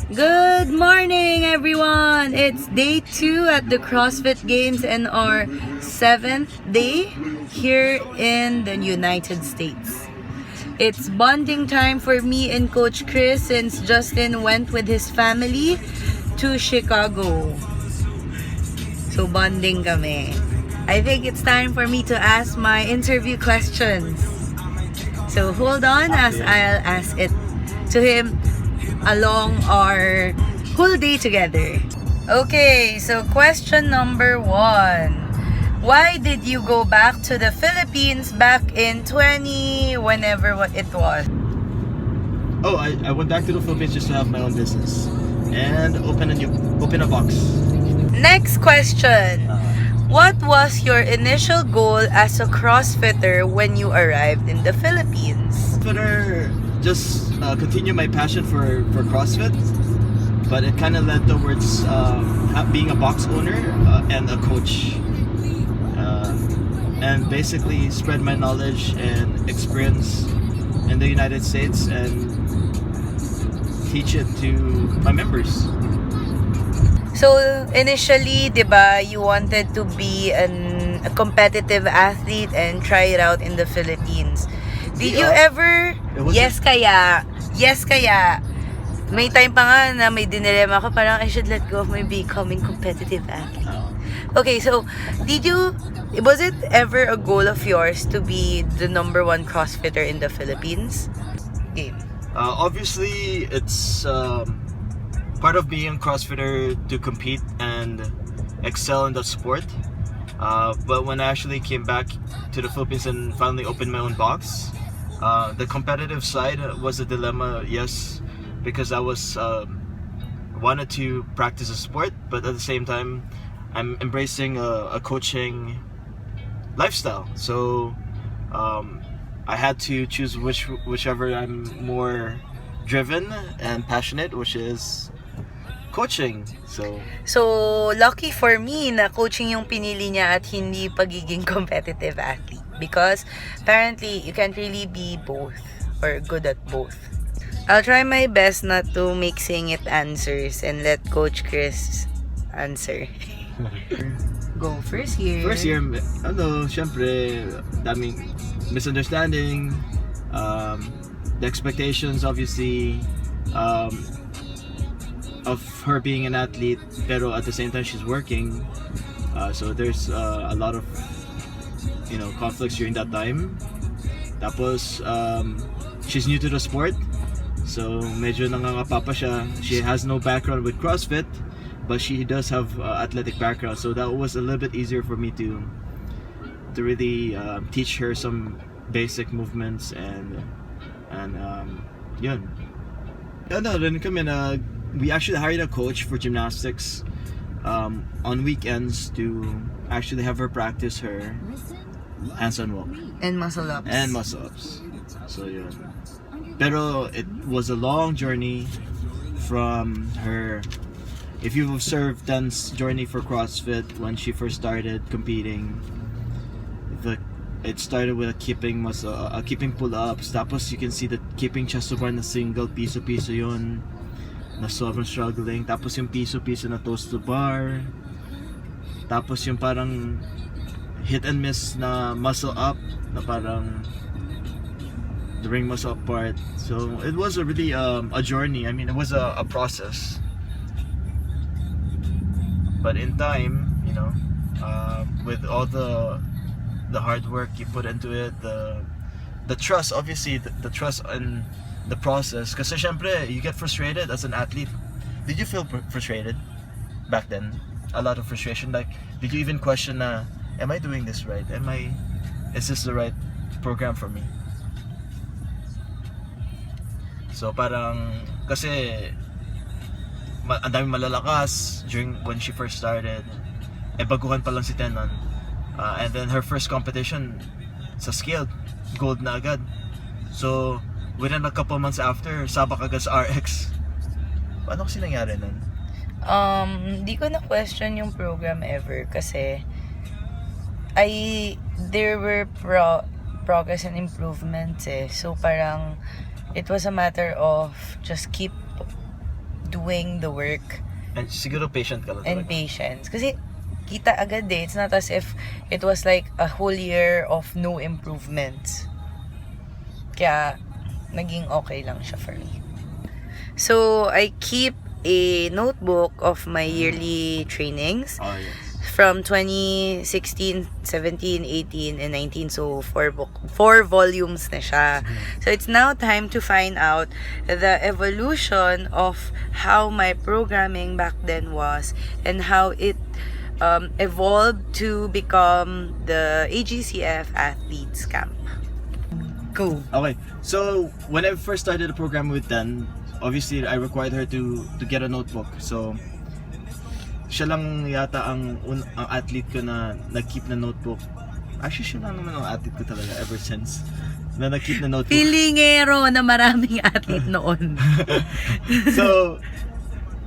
Good morning, everyone! It's day 2 at the CrossFit Games and our 7th day here in the United States. It's bonding time for me and Coach Chris since Justin went with his family to Chicago. So bonding kami. I think it's time for me to ask my interview questions. So hold on as I'll ask it to him along our whole day together. Okay, so question number 1. Why did you go back to the Philippines back in whenever it was? Oh, I went back to the Philippines just to have my own business and open a box. Next question. What was your initial goal as a CrossFitter when you arrived in the Philippines? Twitter just continue my passion for CrossFit, but it kind of led towards being a box owner and a coach, and basically spread my knowledge and experience in the United States and teach it to my members. So initially, diba, you wanted to be a competitive athlete and try it out in the Philippines. Did you ever? Yes kaya. May time pa nga na may dinilema ako, parang I should let go of my becoming competitive athlete. Okay, so was it ever a goal of yours to be the number 1 CrossFitter in the Philippines? Game. Obviously, it's part of being a CrossFitter to compete and excel in the sport. But when I actually came back to the Philippines and finally opened my own box, the competitive side was a dilemma, yes, because I was wanted to practice a sport, but at the same time, I'm embracing a coaching lifestyle. So I had to choose whichever I'm more driven and passionate, which is coaching. So lucky for me na coaching yung pinili niya at hindi pagiging competitive athlete, because apparently you can't really be both or good at both. I'll try my best not to mixing it answers and let Coach Chris answer. Go first year. First year, syempre, daming misunderstanding, the expectations obviously of her being an athlete, pero at the same time she's working, so there's a lot of conflicts during that time. Tapos she's new to the sport, so medyo nangangapa pa siya. She has no background with CrossFit, but she does have athletic background, so that was a little bit easier for me to really teach her some basic movements and yun. Rin kami na we actually hired a coach for gymnastics on weekends to actually have her practice her handstand walk And muscle ups. So yun. Pero it was a long journey from her. If you've observed Dan's journey for CrossFit when she first started competing, it started with a keeping pull-ups. Tapos you can see that keeping chest to bar na single piso yun, na sobrang struggling. Tapos yung piso na toes to bar. Tapos yung parang hit and miss na muscle up, na parang the ring muscle up part. So it was a really a journey. I mean, it was a process. But in time, with all the hard work you put into it, the trust, obviously the trust in the process, kasi syempre you get frustrated as an athlete. Did you feel frustrated back then? A lot of frustration, like did you even question am I doing this right? Is this the right program for me? So parang kasi ang daming malalakas when she first started, baguhan pa lang si Tenon, and then her first competition sa scaled, gold na agad. So within a couple months after, sabak agad sa RX. Paano kasi nangyari nun? Di ko na question yung program ever kasi there were progress and improvements eh. So parang it was a matter of just keep doing the work. And siguro patient ka lang And talaga. patience. Kasi kita agad eh. It's not as if it was like a whole year of no improvements. Kaya, naging okay lang siya for me. So, I keep a notebook of my yearly trainings Oh, yes. from 2016, 17, 18, and 19. So, four volumes na siya. So, it's now time to find out the evolution of how my programming back then was and how it evolved to become the AGCF Athletes Camp. Go. Okay, so when I first started the program with Dan, obviously I required her to get a notebook. So siya lang yata ang athlete ko na nag-keep na notebook. Actually, siya lang naman ang athlete ko talaga ever since na nag-keep na notebook. Pilingero na maraming athlete noon. So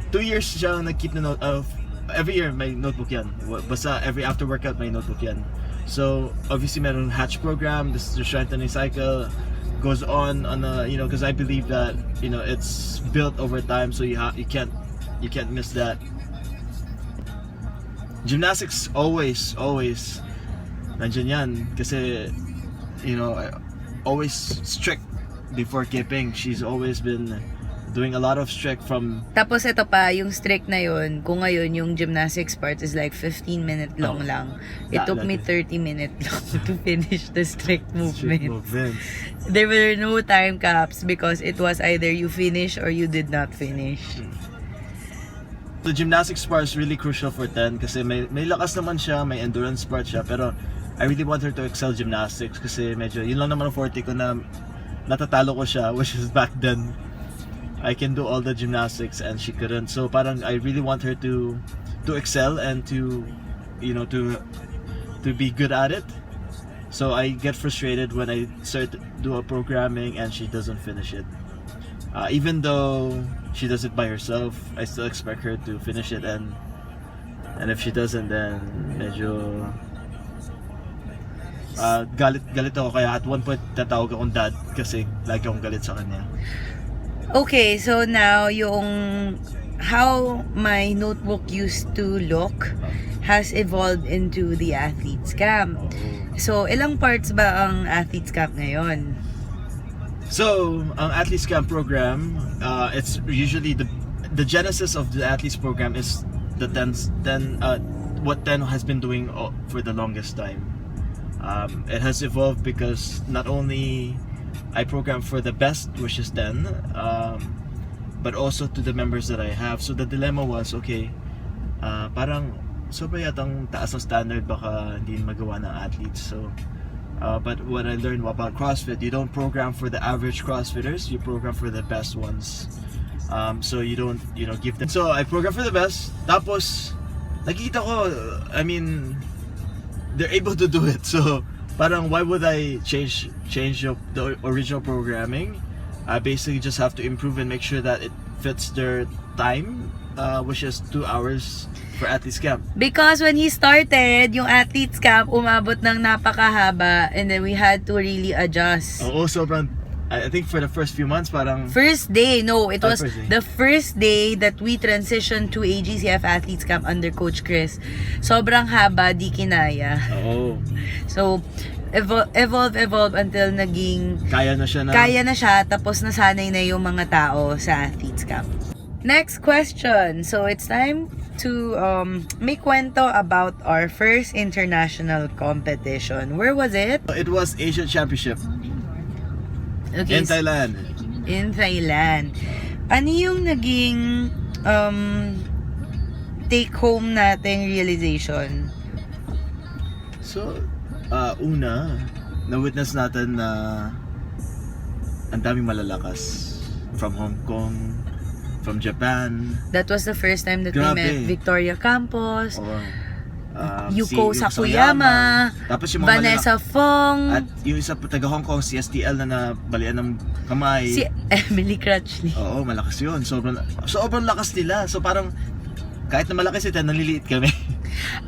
2 years siya nag-keep na note of every year may notebook yan. Basta every after workout may notebook yan. So obviously meron hatch program, this is the strengthening cycle goes on a, you know, because I believe that, you know, it's built over time, so you can't miss that. Gymnastics always nandiyan yan kasi, you know, always strict before kipping. She's always been doing a lot of strict from... Tapos ito pa, yung strict na yun, kung ngayon yung gymnastics part is like 15-minute long lang. It took me 30-minute long to finish the strict movements. There were no time caps because it was either you finish or you did not finish. The gymnastics part is really crucial for Ten kasi may lakas naman siya, may endurance part siya, pero I really want her to excel gymnastics kasi medyo, yun lang naman ang forte ko na natatalo ko siya, which is back then. I can do all the gymnastics and she couldn't. So parang I really want her to excel and to, you know, to be good at it. So I get frustrated when I start to do a programming and she doesn't finish it. Even though she does it by herself, I still expect her to finish it, and if she doesn't, then medyo galit ako, kaya at one point tatawag akong dad kasi lagi akong galit sa kanya. Okay, so now yung how my notebook used to look has evolved into the Athletes Camp. So, ilang parts ba ang Athletes Camp ngayon? So, ang Athletes Camp program, it's usually the genesis of the Athletes program is the what Ten has been doing for the longest time. It has evolved because not only I program for the best, which is 10, but also to the members that I have. So the dilemma was, okay, parang sobra yatang taas ng standard, baka hindi magawa ng athletes. So, but what I learned about CrossFit, you don't program for the average CrossFitters, you program for the best ones. So you don't, you know, give them. So I program for the best. Tapos, nakikita ko, I mean, they're able to do it. So, parang why would I change the original programming? I basically just have to improve and make sure that it fits their time, which is 2 hours for Athletes Camp. Because when he started, yung Athletes Camp umabot ng napakahaba and then we had to really adjust. Oo, sobrang, I think for the first few months, parang... First day, no, it was first day. the first day that we transitioned to AGCF Athletes Camp under Coach Chris. Sobrang haba, di kinaya. Oo. So, evolve until naging... Kaya na siya, tapos nasanay na yung mga tao sa Athletes Camp. Next question. So, it's time to make kwento about our first international competition. Where was it? It was Asian Championship. Okay, In Thailand. In Thailand. Ano yung naging take home nating realization? So, una, na-witness natin na ang daming malalakas from Hong Kong, from Japan. That was the first time that Grabe. we met Victoria Campos, Yuko si Sakuyama, tapos yung mga Vanessa Fong, at yung isa pa taga Hong Kong, si STL na nabalian ng kamay. si Emily Crutchley. Oo, malakas yun. Sobrang lakas nila. So parang kahit na malaki sila, naliliit kami.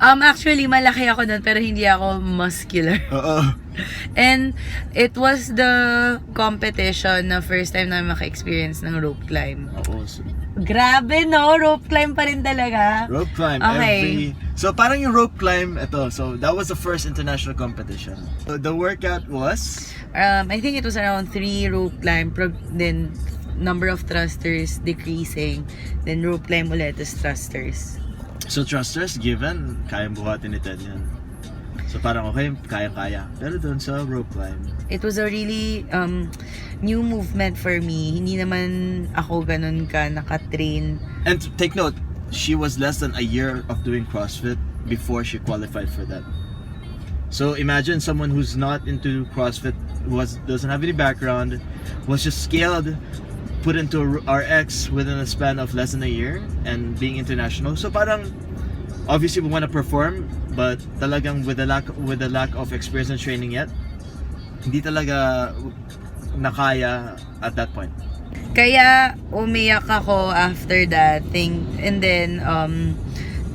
Actually, malaki ako nun pero hindi ako muscular. Oo. And it was the competition na first time na maka-experience ng rope climb. Oo. So, Grabe, no? Rope climb pa rin talaga. Rope climb Okay. So parang yung rope climb, so that was the first international competition. So the workout was? I think it was around 3 rope climb, then number of thrusters decreasing, then rope climb ulit is thrusters. So thrusters given, kayang buhatin ni Ted yan. So parang okay, kaya-kaya. Pero doon sa rope climb, It was a really new movement for me. Hindi naman ako ganun ka nakatrain. and take note, she was less than a year of doing CrossFit before she qualified for that. So imagine someone who's not into CrossFit, doesn't have any background, was just scaled, put into RX within a span of less than a year, and being international. So parang obviously we want to perform, but talagang with the lack of experience and training yet, hindi talaga nakaya at that point. Kaya umiyak ako after that thing. And then,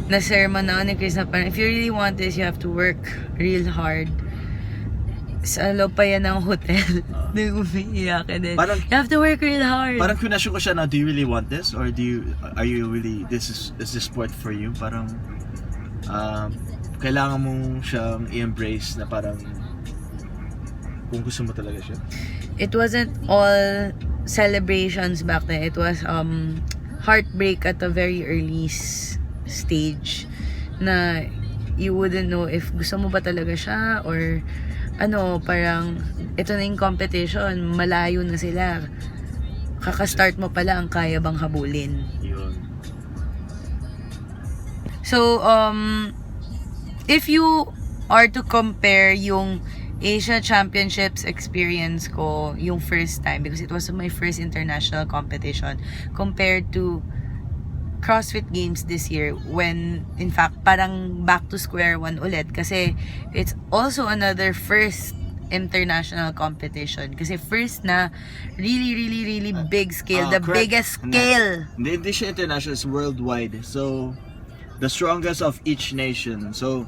na-sermon na ni Chris na parang, if you really want this, you have to work real hard. Sa loob pa yan ng hotel. Nung umiiyak. And then, Parang- you have to work real hard. Parang kunasyon ko siya na, do you really want this? Or are you really, is this sport for you? Parang, kailangan mong siyang i-embrace na parang, kung gusto mo talaga siya. It wasn't all celebrations back then. It was heartbreak at a very early stage na you wouldn't know if gusto mo ba talaga siya or ano, parang ito na yung competition, malayo na sila. Kaka-start mo pala ang kaya bang habulin. Yun. So, if you are to compare yung Asia Championships experience ko yung first time, because it was my first international competition, compared to CrossFit Games this year, when in fact parang back to square one ulit, kasi it's also another first international competition, kasi first na really big scale, the Correct. biggest scale. Hindi siya international, it's worldwide. So, the strongest of each nation. So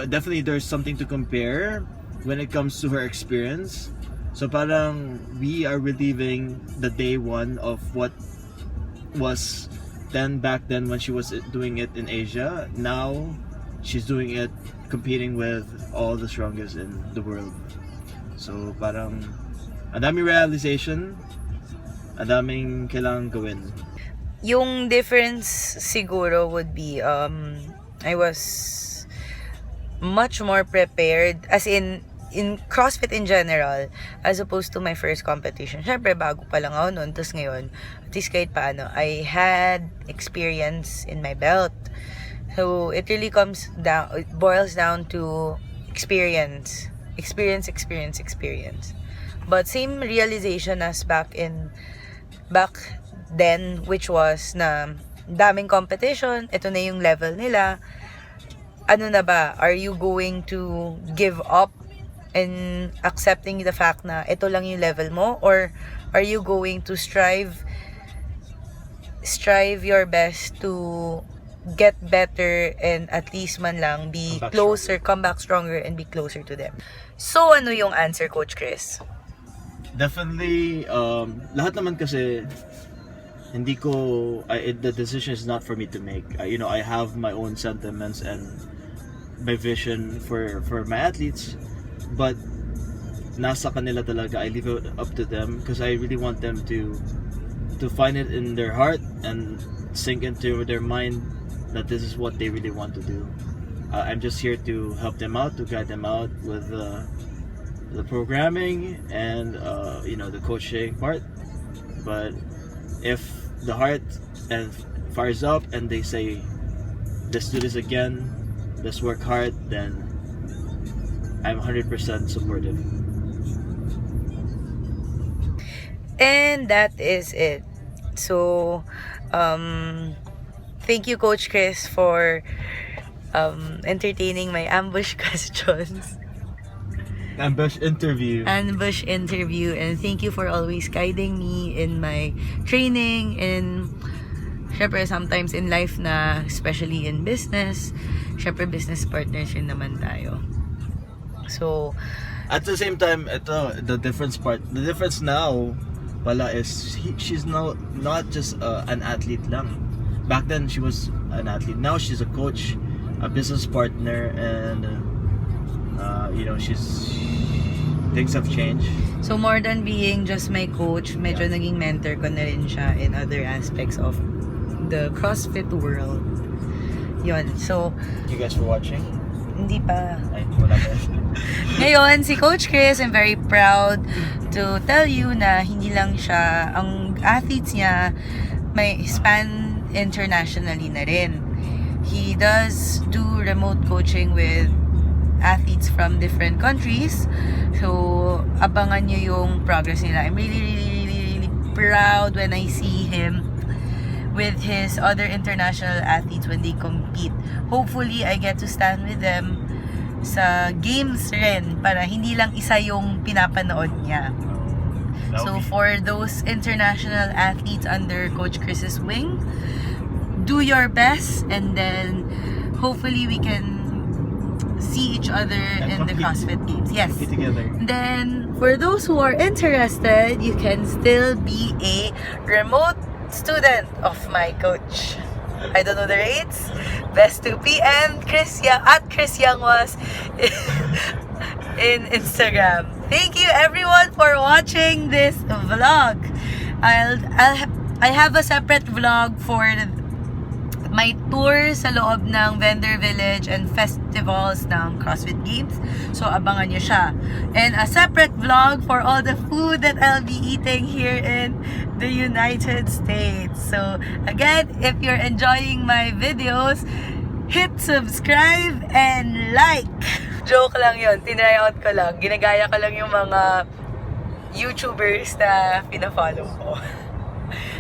definitely there's something to compare when it comes to her experience. So parang we are reliving the day one of what was then back then when she was doing it in Asia. Now she's doing it competing with all the strongest in the world. So parang ang daming realization, ang daming kailangan gawin. Yung difference siguro would be I was much more prepared, as in CrossFit in general, as opposed to my first competition. Syempre bago pa lang ako noon, tapos ngayon at least kahit paano I had experience in my belt. So it really it boils down to experience. But same realization as back then, which was na daming competition, ito na yung level nila. Ano na ba? Are you going to give up and accepting the fact na ito lang yung level mo? Or are you going to strive your best to get better and at least man lang be closer, come back stronger and be closer to them? So, ano yung answer, Coach Chris? Definitely, lahat naman kasi the decision is not for me to make. I have my own sentiments and my vision for my athletes, but nasa kanila talaga. I leave it up to them because I really want them to find it in their heart and sink into their mind that this is what they really want to do. I'm just here to help them out, to guide them out with the programming and the coaching part. But if the heart and fires up and they say, let's do this again, let's work hard, then I'm 100% supportive. And that is it. So, thank you, Coach Chris, for entertaining my ambush questions. Ambush interview. And thank you for always guiding me in my training, and syempre sometimes in life na, especially in business, syempre business partners rin naman tayo. So, at the same time, the difference now pala is she's not just an athlete lang. Back then she was an athlete. Now she's a coach, a business partner, and things have changed. So more than being just my coach, medyo naging mentor ko na rin siya in other aspects of the CrossFit world. Yun. So, You guys were watching? hindi pa. Ay, wala ba? Ngayon, si Coach Chris, I'm very proud to tell you na hindi lang siya, ang athletes niya may span internationally na rin. He does do remote coaching with athletes from different countries. So, abangan nyo yung progress nila. I'm really proud when I see him with his other international athletes when they compete. Hopefully, I get to stand with them sa games rin para hindi lang isa yung pinapanood niya. So, for those international athletes under Coach Chris's wing, do your best and then hopefully we can see each other in the CrossFit Games. Yes. Be together. Then, for those who are interested, you can still be a remote student of my coach. I don't know the rates. Best 2 p.m. at Chris Young was in Instagram. Thank you everyone for watching this vlog. I have a separate vlog for my tour sa loob ng vendor village and festivals ng CrossFit Games. So, abangan nyo siya. And a separate vlog for all the food that I'll be eating here in the United States. So, again, if you're enjoying my videos, hit subscribe and like. Joke lang yun. Tinry out ko lang. Ginagaya ko lang yung mga YouTubers na pinafollow ko.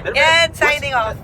And signing off.